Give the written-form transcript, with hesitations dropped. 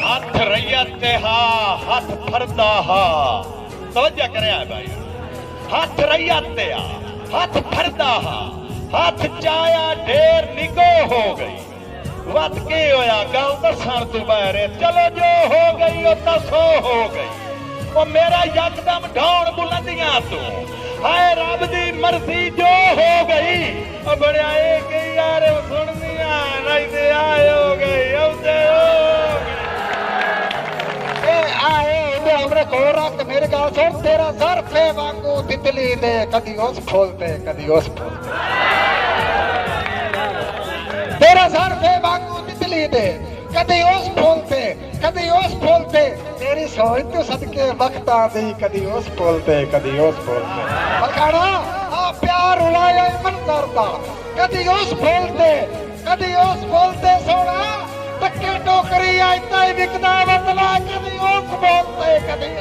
हथ रैयत हा हथ फरदा हा तवज्जो करे भाई हथ रैयत आ हथ फरदा हा हथ चाया ढेर निगो हो गई वत के होया गांव दसन तू बहरे चलो जो हो गई वो तो सो हो गई वो मेरा यकदम ढौण बुलंदियां तू हाय रब दी मर्जी जो हो गई ओ बड़े आए के यार सुननिया नहीं ते आए हो गई औते हो गई ए आए दे हमरे को रख मेरे गाल सुन तेरा सर पे वांगू तितली दे कदी उस खोलते कदी उस खोलते तेरा सर पे वांगू तितली दे कदी उस खोलते कदी उस खोलते तेरी सोच तो सदके वक्ता दी कदी उस खोलते कदी उस खोलते बखाड़ा आ प्यार उड़ाया मंजर दा कदी उस खोलते कदी उस खोलते सोना टक्के टोकरी आई ताई विकदा बदला कदी उस बोलते कदी